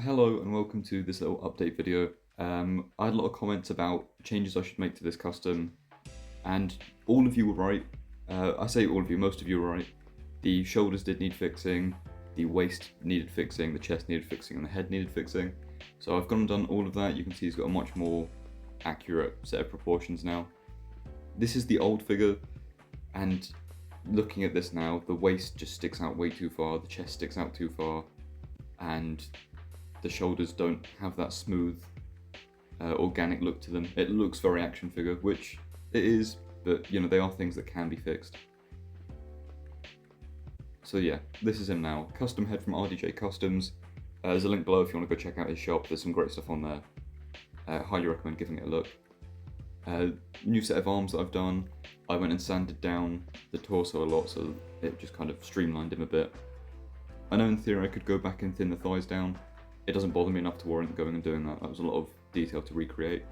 Hello and welcome to this little update video. I had a lot of comments about changes I should make to this custom, and all of you were right. I say all of you, most of you were right. The shoulders did need fixing, the waist needed fixing, the chest needed fixing, and the head needed fixing. So I've gone and done all of that. You can see he's got a much more accurate set of proportions now. This is the old figure, and looking at this now, the waist just sticks out way too far, the chest sticks out too far, and the shoulders don't have that smooth, organic look to them. It looks very action figure, which it is, but you know, they are things that can be fixed. So yeah, this is him now. Custom head from RDJ Customs. There's a link below if you want to go check out his shop. There's some great stuff on there. Highly recommend giving it a look. New set of arms that I've done. I went and sanded down the torso a lot, so it just kind of streamlined him a bit. I know in theory I could go back and thin the thighs down. It doesn't bother me enough to warrant going and doing that. That was a lot of detail to recreate.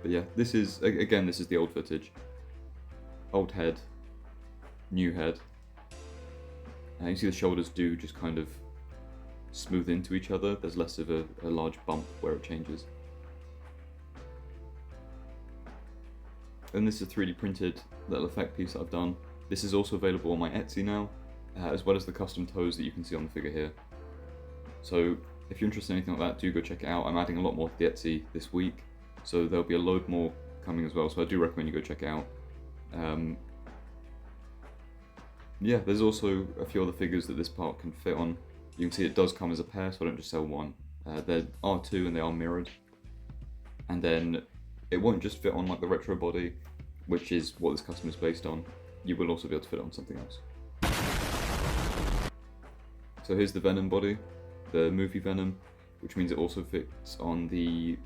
But yeah, this is the old footage. Old head, new head. You see the shoulders do just kind of smooth into each other. There's less of a large bump where it changes. And this is a 3D printed little effect piece that I've done. This is also available on my Etsy now, as well as the custom toes that you can see on the figure here. So if you're interested in anything like that, do go check it out. I'm adding a lot more to the Etsy this week, so there'll be a load more coming as well, so I do recommend you go check it out. Yeah, there's also a few other figures that this part can fit on. You can see it does come as a pair, so I don't just sell one. There are two and they are mirrored. And then it won't just fit on like the retro body, which is what this custom is based on. You will also be able to fit it on something else. So here's the Venom body, the movie Venom, which means it also fits on the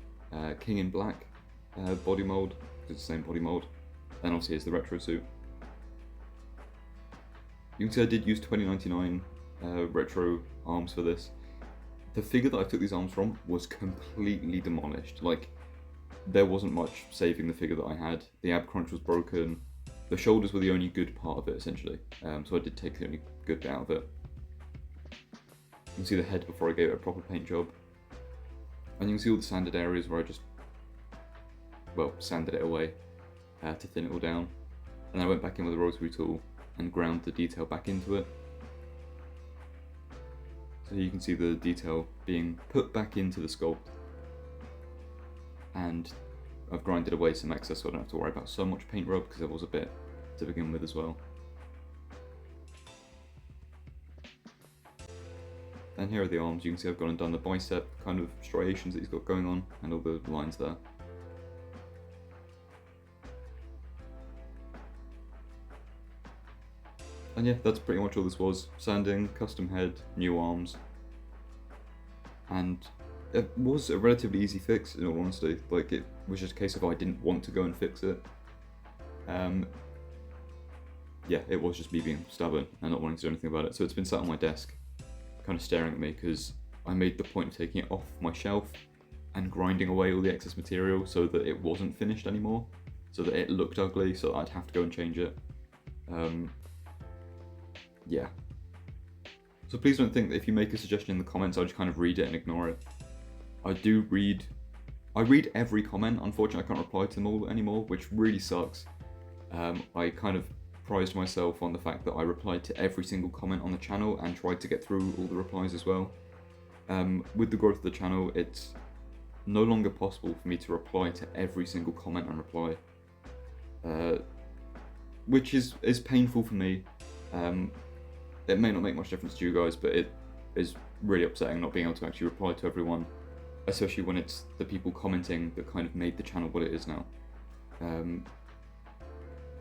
King in Black body mold, because it's the same body mold. And obviously here's the retro suit. You can see I did use 2099 retro arms for this. The figure that I took these arms from was completely demolished. Like, there wasn't much saving the figure that I had. The ab crunch was broken. The shoulders were the only good part of it, essentially. So I did take the only good bit out of it. You can see the head before I gave it a proper paint job. And you can see all the sanded areas where I just, well, sanded it away to thin it all down. And I went back in with a rotary tool and ground the detail back into it. So you can see the detail being put back into the sculpt. And I've grinded away some excess so I don't have to worry about so much paint rub, because there was a bit to begin with as well. And here are the arms. You can see I've gone and done the bicep kind of striations that he's got going on, and all the lines there. And yeah, that's pretty much all this was. Sanding, custom head, new arms. And it was a relatively easy fix, in all honesty. Like, it was just a case of I didn't want to go and fix it. Yeah, it was just me being stubborn and not wanting to do anything about it. So it's been sat on my desk, kind of staring at me, because I made the point of taking it off my shelf and grinding away all the excess material so that it wasn't finished anymore, so that it looked ugly, so that I'd have to go and change it. Yeah. So please don't think that if you make a suggestion in the comments, I'll just kind of read it and ignore it. I read every comment. Unfortunately, I can't reply to them all anymore, which really sucks. I kind of prized myself on the fact that I replied to every single comment on the channel and tried to get through all the replies as well. With the growth of the channel, it's no longer possible for me to reply to every single comment and reply, which is painful for me. It may not make much difference to you guys, but it is really upsetting not being able to actually reply to everyone, especially when it's the people commenting that kind of made the channel what it is now.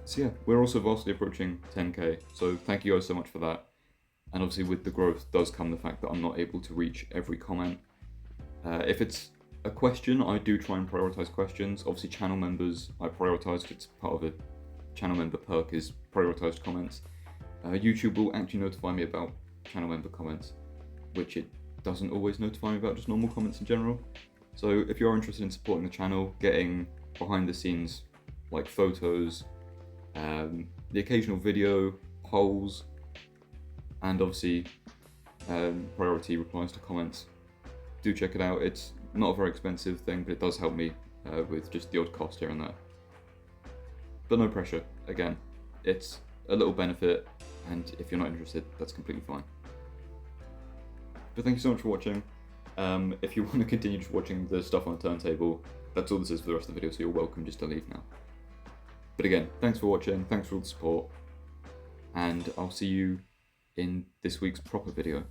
So yeah, we're also vastly approaching 10k, so thank you guys so much for that. And obviously with the growth does come the fact that I'm not able to reach every comment. If it's a question, I do try and prioritize questions. Obviously channel members I prioritize, it's part of a channel member perk is prioritized comments. YouTube will actually notify me about channel member comments, which it doesn't always notify me about just normal comments in general. So if you are interested in supporting the channel, getting behind the scenes like photos, the occasional video, polls, and obviously priority replies to comments. Do check it out. It's not a very expensive thing, but it does help me with just the odd cost here and there. But no pressure. Again, it's a little benefit, and if you're not interested, that's completely fine. But thank you so much for watching. If you want to continue just watching the stuff on the turntable, that's all this is for the rest of the video, so you're welcome just to leave now. But again, thanks for watching, thanks for all the support, and I'll see you in this week's proper video.